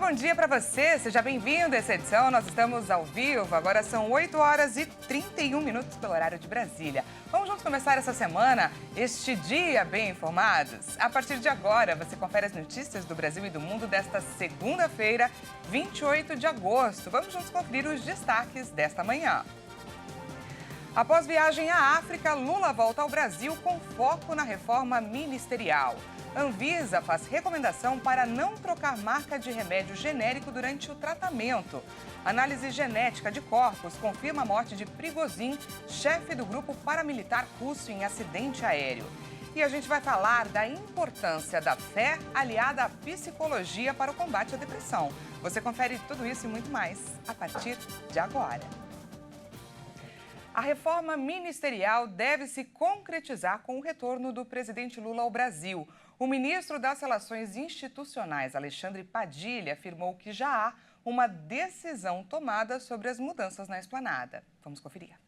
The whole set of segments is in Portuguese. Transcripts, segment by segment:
bom dia para você. Seja bem-vindo a essa edição. Nós estamos ao vivo. Agora são 8 horas e 31 minutos pelo horário de Brasília. Vamos juntos começar essa semana, este dia bem informados? A partir de agora, você confere as notícias do Brasil e do mundo desta segunda-feira, 28 de agosto. Vamos juntos conferir os destaques desta manhã. Após viagem à África, Lula volta ao Brasil com foco na reforma ministerial. Anvisa faz recomendação para não trocar marca de remédio genérico durante o tratamento. Análise genética de corpos confirma a morte de Prigozhin, chefe do grupo paramilitar russo em acidente aéreo. E a gente vai falar da importância da fé aliada à psicologia para o combate à depressão. Você confere tudo isso e muito mais a partir de agora. A reforma ministerial deve se concretizar com o retorno do presidente Lula ao Brasil. O ministro das Relações Institucionais, Alexandre Padilha, afirmou que já há uma decisão tomada sobre as mudanças na esplanada. Vamos conferir.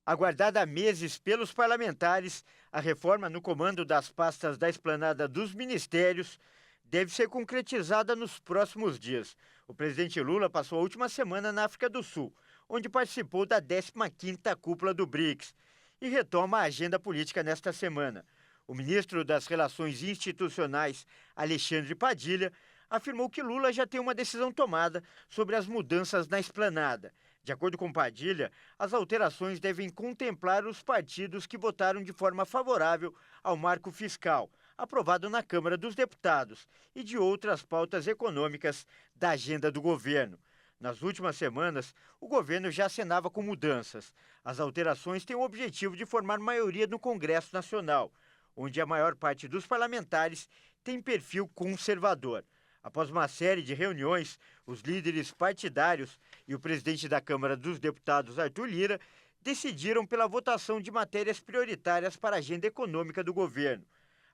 Aguardada há meses pelos parlamentares, a reforma no comando das pastas da esplanada dos ministérios deve ser concretizada nos próximos dias. O presidente Lula passou a última semana na África do Sul, onde participou da 15ª cúpula do BRICS, e retoma a agenda política nesta semana. O ministro das Relações Institucionais, Alexandre Padilha, afirmou que Lula já tem uma decisão tomada sobre as mudanças na esplanada. De acordo com Padilha, as alterações devem contemplar os partidos que votaram de forma favorável ao marco fiscal, aprovado na Câmara dos Deputados, e de outras pautas econômicas da agenda do governo. Nas últimas semanas, o governo já acenava com mudanças. As alterações têm o objetivo de formar maioria no Congresso Nacional, onde a maior parte dos parlamentares tem perfil conservador. Após uma série de reuniões, os líderes partidários e o presidente da Câmara dos Deputados, Arthur Lira, decidiram pela votação de matérias prioritárias para a agenda econômica do governo.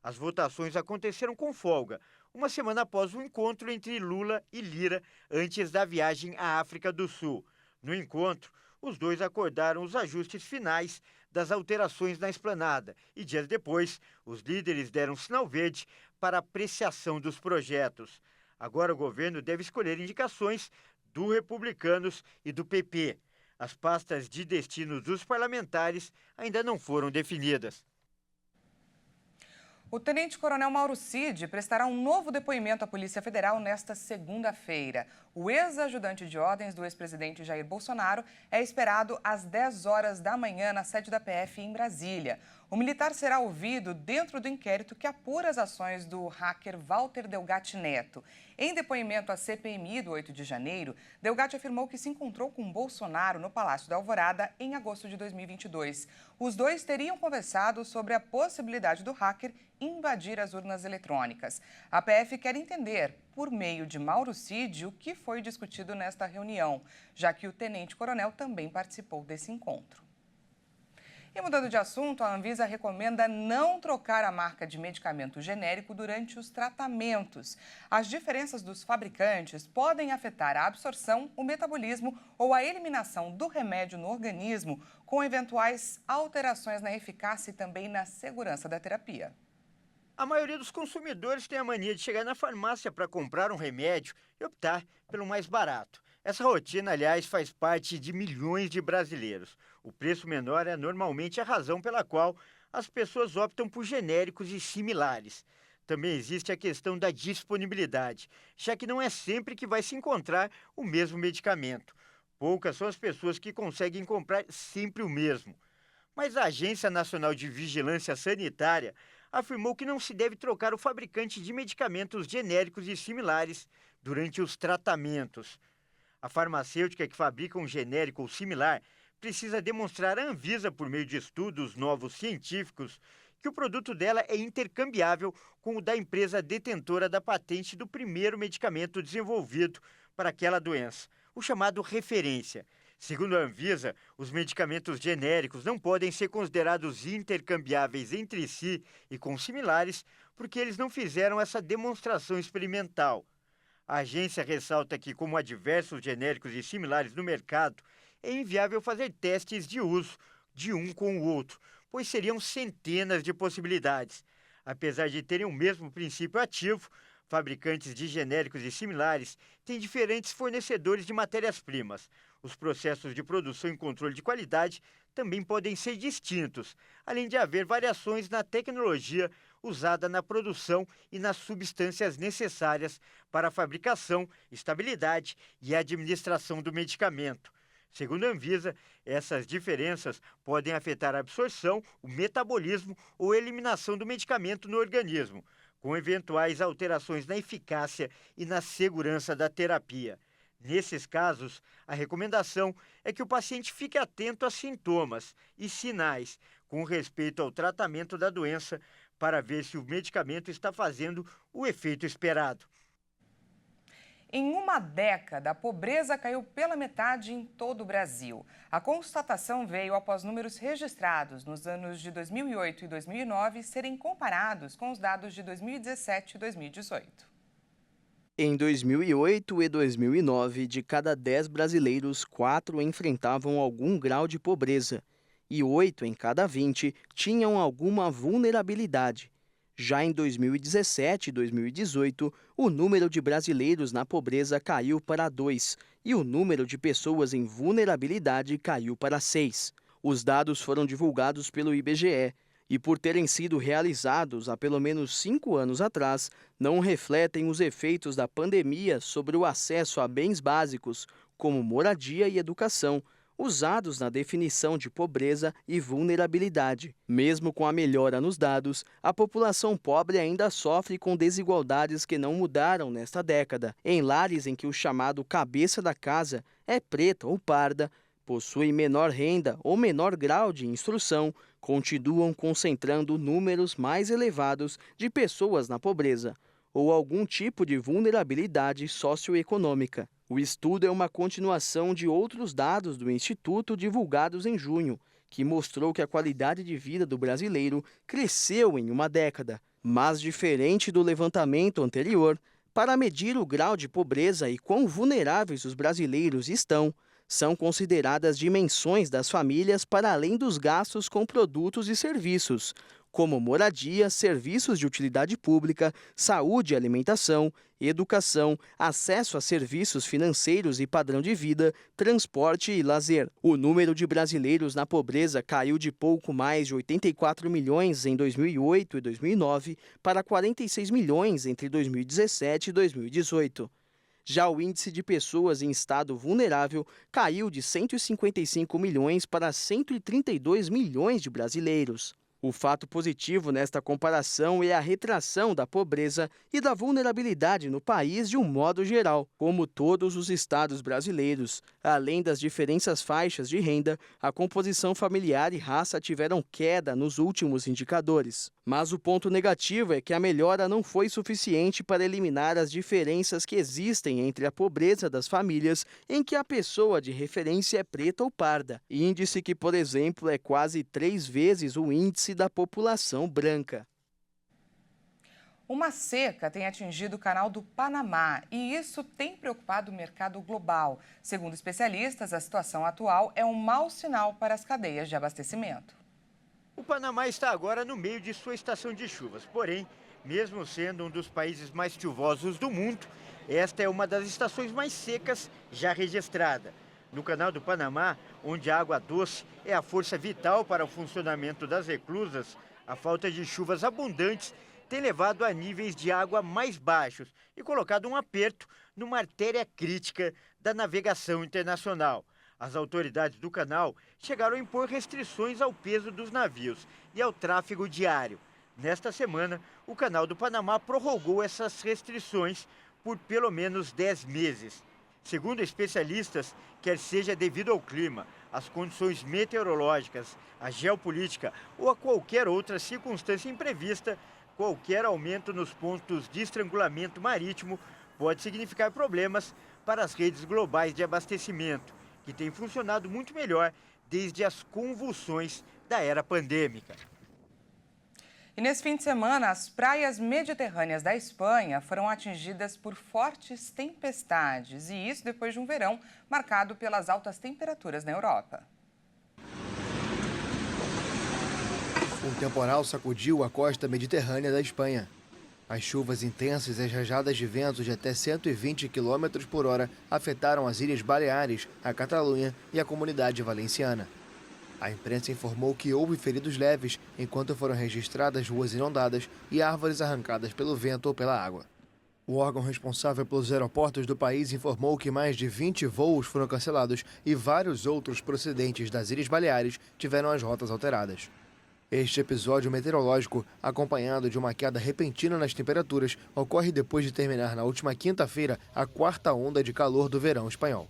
As votações aconteceram com folga, uma semana após o encontro entre Lula e Lira antes da viagem à África do Sul. No encontro, os dois acordaram os ajustes finais das alterações na esplanada e, dias depois, os líderes deram sinal verde para apreciação dos projetos. Agora o governo deve escolher indicações do Republicanos e do PP. As pastas de destino dos parlamentares ainda não foram definidas. O tenente-coronel Mauro Cid prestará um novo depoimento à Polícia Federal nesta segunda-feira. O ex-ajudante de ordens do ex-presidente Jair Bolsonaro é esperado às 10 horas da manhã na sede da PF em Brasília. O militar será ouvido dentro do inquérito que apura as ações do hacker Walter Delgatti Neto. Em depoimento à CPMI do 8 de janeiro, Delgatti afirmou que se encontrou com Bolsonaro no Palácio da Alvorada em agosto de 2022. Os dois teriam conversado sobre a possibilidade do hacker invadir as urnas eletrônicas. A PF quer entender, por meio de Mauro Cid, o que foi discutido nesta reunião, já que o tenente-coronel também participou desse encontro. E mudando de assunto, a Anvisa recomenda não trocar a marca de medicamento genérico durante os tratamentos. As diferenças dos fabricantes podem afetar a absorção, o metabolismo ou a eliminação do remédio no organismo, com eventuais alterações na eficácia e também na segurança da terapia. A maioria dos consumidores tem a mania de chegar na farmácia para comprar um remédio e optar pelo mais barato. Essa rotina, aliás, faz parte de milhões de brasileiros. O preço menor é normalmente a razão pela qual as pessoas optam por genéricos e similares. Também existe a questão da disponibilidade, já que não é sempre que vai se encontrar o mesmo medicamento. Poucas são as pessoas que conseguem comprar sempre o mesmo. Mas a Agência Nacional de Vigilância Sanitária afirmou que não se deve trocar o fabricante de medicamentos genéricos e similares durante os tratamentos. A farmacêutica que fabrica um genérico ou similar precisa demonstrar à Anvisa, por meio de estudos novos científicos, que o produto dela é intercambiável com o da empresa detentora da patente do primeiro medicamento desenvolvido para aquela doença, o chamado referência. Segundo a Anvisa, os medicamentos genéricos não podem ser considerados intercambiáveis entre si e com similares porque eles não fizeram essa demonstração experimental. A agência ressalta que, como há diversos genéricos e similares no mercado, é inviável fazer testes de uso de um com o outro, pois seriam centenas de possibilidades. Apesar de terem o mesmo princípio ativo, Fabricantes de genéricos e similares têm diferentes fornecedores de matérias-primas. Os processos de produção e controle de qualidade também podem ser distintos, além de haver variações na tecnologia usada na produção e nas substâncias necessárias para a fabricação, estabilidade e administração do medicamento. Segundo a Anvisa, essas diferenças podem afetar a absorção, o metabolismo ou a eliminação do medicamento no organismo, com eventuais alterações na eficácia e na segurança da terapia. Nesses casos, a recomendação é que o paciente fique atento a sintomas e sinais com respeito ao tratamento da doença para ver se o medicamento está fazendo o efeito esperado. Em uma década, a pobreza caiu pela metade em todo o Brasil. A constatação veio após números registrados nos anos de 2008 e 2009 serem comparados com os dados de 2017 e 2018. Em 2008 e 2009, de cada 10 brasileiros, 4 enfrentavam algum grau de pobreza e 8 em cada 20 tinham alguma vulnerabilidade. Já em 2017 e 2018, o número de brasileiros na pobreza caiu para 2 e o número de pessoas em vulnerabilidade caiu para 6. Os dados foram divulgados pelo IBGE e, por terem sido realizados há pelo menos 5 anos atrás, não refletem os efeitos da pandemia sobre o acesso a bens básicos, como moradia e educação, usados na definição de pobreza e vulnerabilidade. Mesmo com a melhora nos dados, a população pobre ainda sofre com desigualdades que não mudaram nesta década. Em lares em que o chamado cabeça da casa é preta ou parda, possui menor renda ou menor grau de instrução, continuam concentrando números mais elevados de pessoas na pobreza ou algum tipo de vulnerabilidade socioeconômica. O estudo é uma continuação de outros dados do Instituto divulgados em junho, que mostrou que a qualidade de vida do brasileiro cresceu em uma década. Mas, diferente do levantamento anterior, para medir o grau de pobreza e quão vulneráveis os brasileiros estão, são consideradas dimensões das famílias para além dos gastos com produtos e serviços, como moradia, serviços de utilidade pública, saúde e alimentação, educação, acesso a serviços financeiros e padrão de vida, transporte e lazer. O número de brasileiros na pobreza caiu de pouco mais de 84 milhões em 2008 e 2009 para 46 milhões entre 2017 e 2018. Já o índice de pessoas em estado vulnerável caiu de 155 milhões para 132 milhões de brasileiros. O fato positivo nesta comparação é a retração da pobreza e da vulnerabilidade no país de um modo geral. Como todos os estados brasileiros, além das diferentes faixas de renda, a composição familiar e raça tiveram queda nos últimos indicadores. Mas o ponto negativo é que a melhora não foi suficiente para eliminar as diferenças que existem entre a pobreza das famílias em que a pessoa de referência é preta ou parda, índice que, por exemplo, é quase 3 vezes o índice da população branca. Uma seca tem atingido o Canal do Panamá e isso tem preocupado o mercado global. Segundo especialistas, a situação atual é um mau sinal para as cadeias de abastecimento. O Panamá está agora no meio de sua estação de chuvas, porém, mesmo sendo um dos países mais chuvosos do mundo, esta é uma das estações mais secas já registrada. No Canal do Panamá, onde a água doce é a força vital para o funcionamento das reclusas, a falta de chuvas abundantes tem levado a níveis de água mais baixos e colocado um aperto numa artéria crítica da navegação internacional. As autoridades do canal chegaram a impor restrições ao peso dos navios e ao tráfego diário. Nesta semana, o Canal do Panamá prorrogou essas restrições por pelo menos 10 meses. Segundo especialistas, quer seja devido ao clima, às condições meteorológicas, à geopolítica ou a qualquer outra circunstância imprevista, qualquer aumento nos pontos de estrangulamento marítimo pode significar problemas para as redes globais de abastecimento, que têm funcionado muito melhor desde as convulsões da era pandêmica. E nesse fim de semana, as praias mediterrâneas da Espanha foram atingidas por fortes tempestades. E isso depois de um verão marcado pelas altas temperaturas na Europa. Um temporal sacudiu a costa mediterrânea da Espanha. As chuvas intensas e as rajadas de vento de até 120 km por hora afetaram as Ilhas Baleares, a Catalunha e a Comunidade Valenciana. A imprensa informou que houve feridos leves, enquanto foram registradas ruas inundadas e árvores arrancadas pelo vento ou pela água. O órgão responsável pelos aeroportos do país informou que mais de 20 voos foram cancelados e vários outros procedentes das Ilhas Baleares tiveram as rotas alteradas. Este episódio meteorológico, acompanhado de uma queda repentina nas temperaturas, ocorre depois de terminar na última quinta-feira a quarta onda de calor do verão espanhol.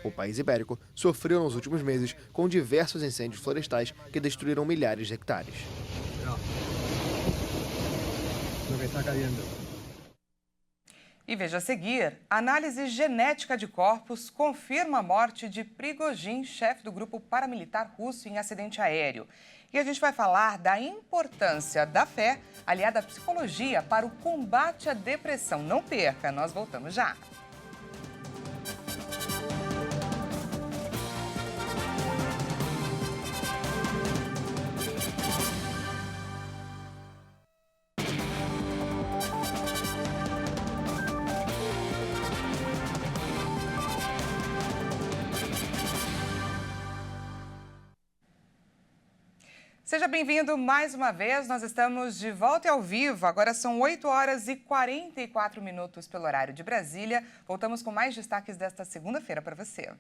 O país ibérico sofreu nos últimos meses com diversos incêndios florestais que destruíram milhares de hectares. E veja a seguir, análise genética de corpos confirma a morte de Prigozhin, chefe do grupo paramilitar russo, em acidente aéreo. E a gente vai falar da importância da fé aliada à psicologia para o combate à depressão. Não perca, nós voltamos já. Seja bem-vindo mais uma vez, nós estamos de volta e ao vivo, agora são 8 horas e 44 minutos pelo horário de Brasília. Voltamos com mais destaques desta segunda-feira para você.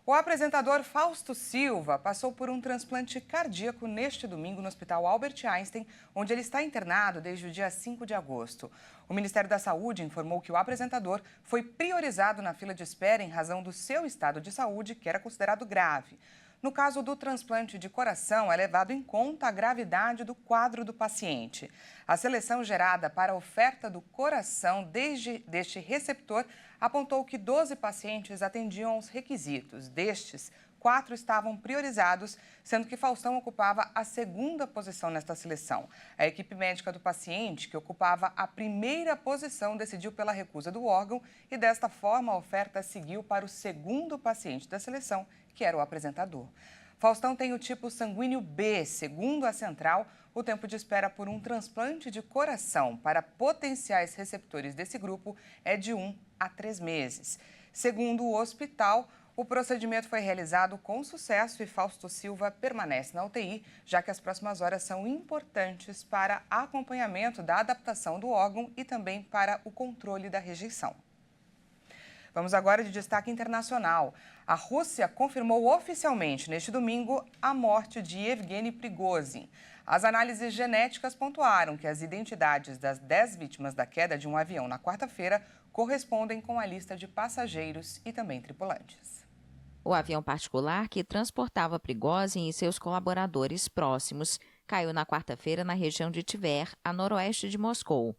O apresentador Fausto Silva passou por um transplante cardíaco neste domingo no Hospital Albert Einstein, onde ele está internado desde o dia 5 de agosto. O Ministério da Saúde informou que o apresentador foi priorizado na fila de espera em razão do seu estado de saúde, que era considerado grave. No caso do transplante de coração, é levado em conta a gravidade do quadro do paciente. A seleção gerada para a oferta do coração deste receptor apontou que 12 pacientes atendiam aos requisitos. Destes, 4 estavam priorizados, sendo que Faustão ocupava a segunda posição nesta seleção. A equipe médica do paciente, que ocupava a primeira posição, decidiu pela recusa do órgão e, desta forma, a oferta seguiu para o segundo paciente da seleção, que era o apresentador. Faustão tem o tipo sanguíneo B. Segundo a central, o tempo de espera por um transplante de coração para potenciais receptores desse grupo é de 1 a 3 meses. Segundo o hospital, o procedimento foi realizado com sucesso e Fausto Silva permanece na UTI, já que as próximas horas são importantes para acompanhamento da adaptação do órgão e também para o controle da rejeição. Vamos agora de destaque internacional. A Rússia confirmou oficialmente neste domingo a morte de Evgeny Prigozhin. As análises genéticas pontuaram que as identidades das 10 vítimas da queda de um avião na quarta-feira correspondem com a lista de passageiros e também tripulantes. O avião particular que transportava Prigozhin e seus colaboradores próximos caiu na quarta-feira na região de Tver, a noroeste de Moscou.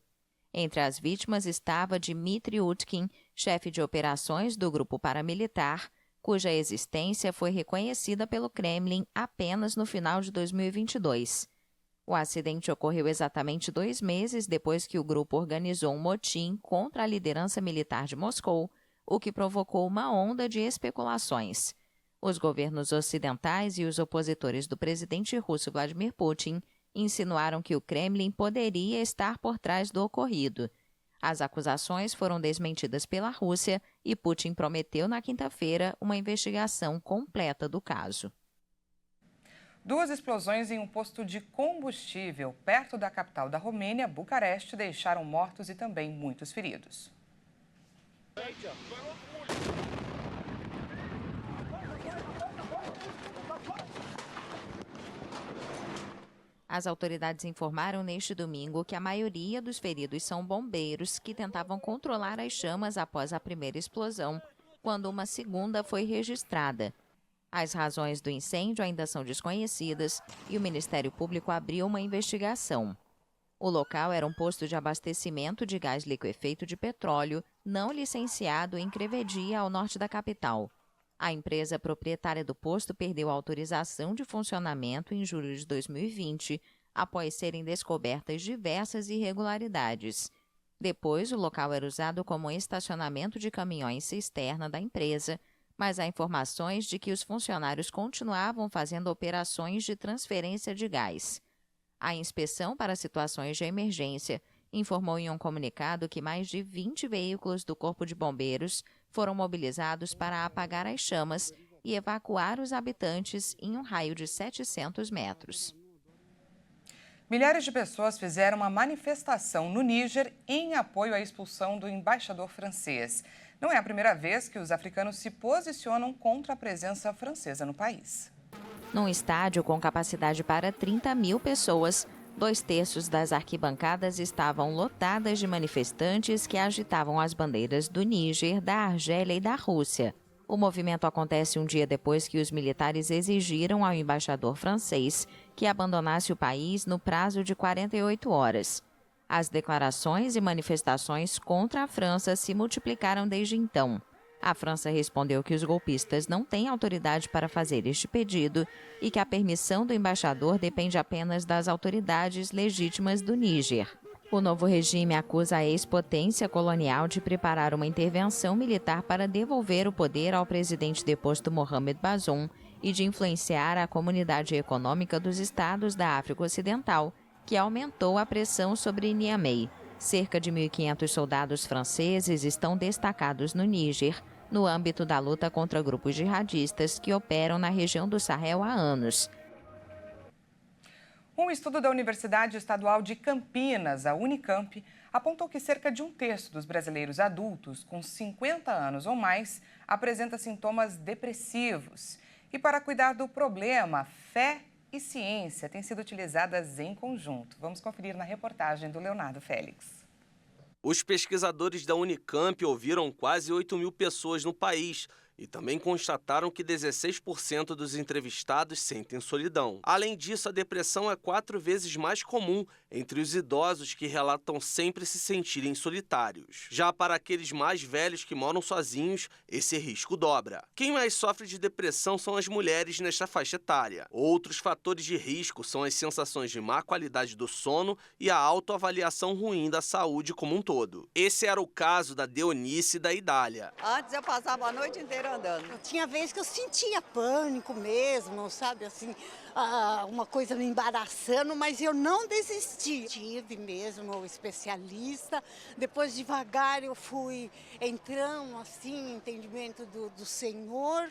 Entre as vítimas estava Dmitry Utkin, chefe de operações do grupo paramilitar, cuja existência foi reconhecida pelo Kremlin apenas no final de 2022. O acidente ocorreu exatamente 2 meses depois que o grupo organizou um motim contra a liderança militar de Moscou, o que provocou uma onda de especulações. Os governos ocidentais e os opositores do presidente russo Vladimir Putin insinuaram que o Kremlin poderia estar por trás do ocorrido. As acusações foram desmentidas pela Rússia e Putin prometeu na quinta-feira uma investigação completa do caso. 2 explosões em um posto de combustível perto da capital da Romênia, Bucareste, deixaram mortos e também muitos feridos. As autoridades informaram neste domingo que a maioria dos feridos são bombeiros que tentavam controlar as chamas após a primeira explosão, quando uma segunda foi registrada. As razões do incêndio ainda são desconhecidas e o Ministério Público abriu uma investigação. O local era um posto de abastecimento de gás liquefeito de petróleo não licenciado em Crevedia, ao norte da capital. A empresa proprietária do posto perdeu a autorização de funcionamento em julho de 2020, após serem descobertas diversas irregularidades. Depois, o local era usado como estacionamento de caminhões cisterna da empresa, mas há informações de que os funcionários continuavam fazendo operações de transferência de gás. A inspeção para situações de emergência informou em um comunicado que mais de 20 veículos do Corpo de Bombeiros foram mobilizados para apagar as chamas e evacuar os habitantes em um raio de 700 metros. Milhares de pessoas fizeram uma manifestação no Níger em apoio à expulsão do embaixador francês. Não é a primeira vez que os africanos se posicionam contra a presença francesa no país. Num estádio com capacidade para 30 mil pessoas, 2/3 das arquibancadas estavam lotadas de manifestantes que agitavam as bandeiras do Níger, da Argélia e da Rússia. O movimento acontece um dia depois que os militares exigiram ao embaixador francês que abandonasse o país no prazo de 48 horas. As declarações e manifestações contra a França se multiplicaram desde então. A França respondeu que os golpistas não têm autoridade para fazer este pedido e que a permissão do embaixador depende apenas das autoridades legítimas do Níger. O novo regime acusa a ex-potência colonial de preparar uma intervenção militar para devolver o poder ao presidente deposto Mohamed Bazoum e de influenciar a comunidade econômica dos estados da África Ocidental, que aumentou a pressão sobre Niamey. Cerca de 1.500 soldados franceses estão destacados no Níger, no âmbito da luta contra grupos jihadistas que operam na região do Sahel há anos. Um estudo da Universidade Estadual de Campinas, a Unicamp, apontou que cerca de 1/3 dos brasileiros adultos com 50 anos ou mais apresenta sintomas depressivos. E para cuidar do problema, fé e ciência têm sido utilizadas em conjunto. Vamos conferir na reportagem do Leonardo Félix. Os pesquisadores da Unicamp ouviram quase 8.000 pessoas no país e também constataram que 16% dos entrevistados sentem solidão. Além disso, a depressão é 4 vezes mais comum entre os idosos, que relatam sempre se sentirem solitários. Já para aqueles mais velhos que moram sozinhos, esse risco dobra. Quem mais sofre de depressão são as mulheres nesta faixa etária. Outros fatores de risco são as sensações de má qualidade do sono e a autoavaliação ruim da saúde como um todo. Esse era o caso da Deonice e da Idália. Antes eu passava a noite inteira andando. Tinha vezes que eu sentia pânico mesmo, sabe, assim, uma coisa me embaraçando, mas eu não desisti. Tive mesmo o especialista, depois devagar eu fui entrando, assim, entendimento do Senhor,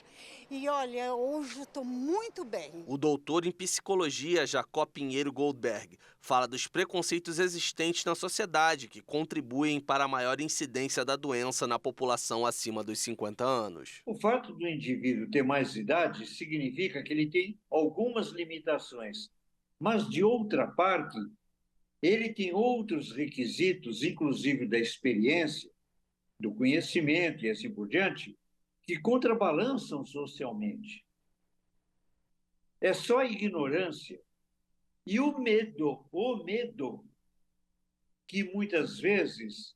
e olha, hoje eu estou muito bem. O doutor em psicologia, Jacó Pinheiro Goldberg, fala dos preconceitos existentes na sociedade que contribuem para a maior incidência da doença na população acima dos 50 anos. O fato do indivíduo ter mais idade significa que ele tem algumas limitações, mas, de outra parte, ele tem outros requisitos, inclusive da experiência, do conhecimento e assim por diante, que contrabalançam socialmente. É só a ignorância e o medo que muitas vezes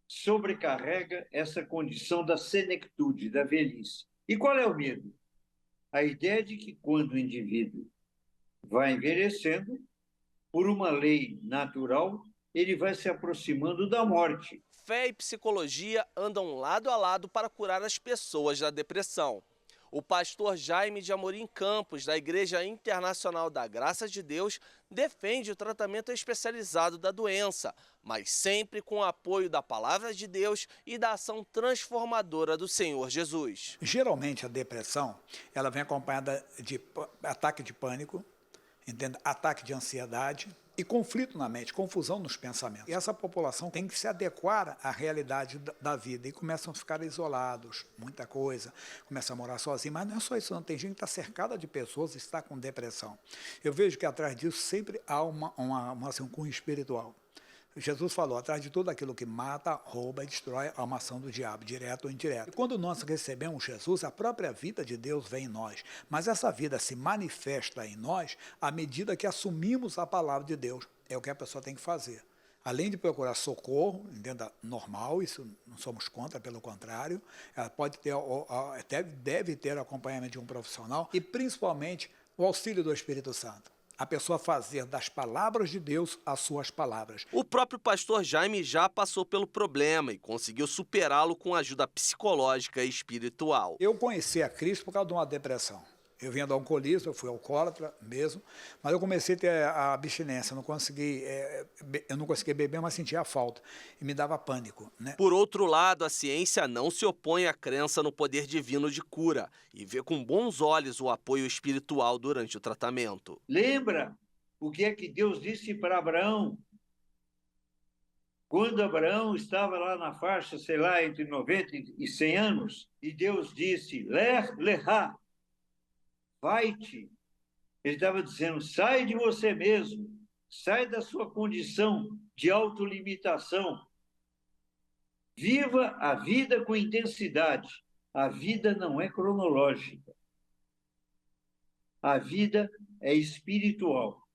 sobrecarrega essa condição da senectude, da velhice. E qual é o medo? A ideia de que quando o indivíduo vai envelhecendo, por uma lei natural, ele vai se aproximando da morte. Fé e psicologia andam lado a lado para curar as pessoas da depressão. O pastor Jaime de Amorim Campos, da Igreja Internacional da Graça de Deus, defende o tratamento especializado da doença, mas sempre com o apoio da Palavra de Deus e da ação transformadora do Senhor Jesus. Geralmente a depressão ela vem acompanhada de ataque de pânico, ataque de ansiedade e conflito na mente, confusão nos pensamentos. E essa população tem que se adequar à realidade da vida e começam a ficar isolados, muita coisa, começam a morar sozinhos. Mas não é só isso, não. Tem gente que está cercada de pessoas e está com depressão. Eu vejo que atrás disso sempre há um cunho espiritual. Jesus falou, atrás de tudo aquilo que mata, rouba e destrói, há uma ação do diabo, direta ou indireta. E quando nós recebemos Jesus, a própria vida de Deus vem em nós. Mas essa vida se manifesta em nós à medida que assumimos a palavra de Deus. É o que a pessoa tem que fazer. Além de procurar socorro, normal, isso não somos contra, pelo contrário, ela pode ter, deve ter o acompanhamento de um profissional e, principalmente, o auxílio do Espírito Santo. A pessoa fazer das palavras de Deus as suas palavras. O próprio pastor Jaime já passou pelo problema e conseguiu superá-lo com ajuda psicológica e espiritual. Eu conheci a Cristo por causa de uma depressão. Eu vinha do alcoolismo, eu fui alcoólatra mesmo, mas eu comecei a ter a abstinência, eu não conseguia beber, mas sentia a falta e me dava pânico, né? Por outro lado, a ciência não se opõe à crença no poder divino de cura e vê com bons olhos o apoio espiritual durante o tratamento. Lembra o que é que Deus disse para Abraão? Quando Abraão estava lá na faixa, sei lá, entre 90 e 100 anos, e Deus disse, Lechá, vai-te. Ele estava dizendo, sai de você mesmo, sai da sua condição de autolimitação. Viva a vida com intensidade. A vida não é cronológica. A vida é espiritual.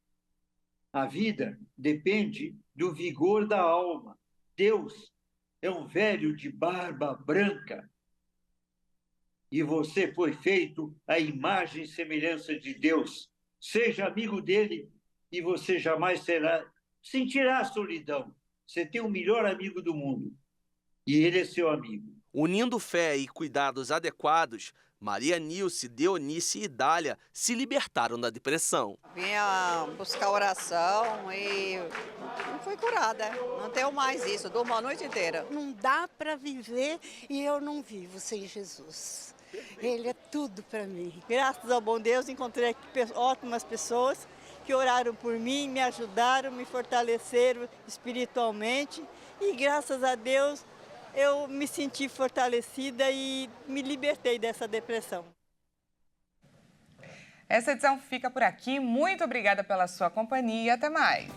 A vida depende do vigor da alma. Deus é um velho de barba branca. E você foi feito à imagem e semelhança de Deus. Seja amigo dele e você jamais sentirá solidão. Você tem o melhor amigo do mundo e ele é seu amigo. Unindo fé e cuidados adequados, Maria Nilce, Deonice e Dália se libertaram da depressão. Vinha buscar oração e não fui curada. Não tenho mais isso, durmo a noite inteira. Não dá para viver e eu não vivo sem Jesus. Ele é tudo para mim. Graças ao bom Deus, encontrei aqui ótimas pessoas que oraram por mim, me ajudaram, me fortaleceram espiritualmente e graças a Deus eu me senti fortalecida e me libertei dessa depressão. Essa edição fica por aqui. Muito obrigada pela sua companhia e até mais.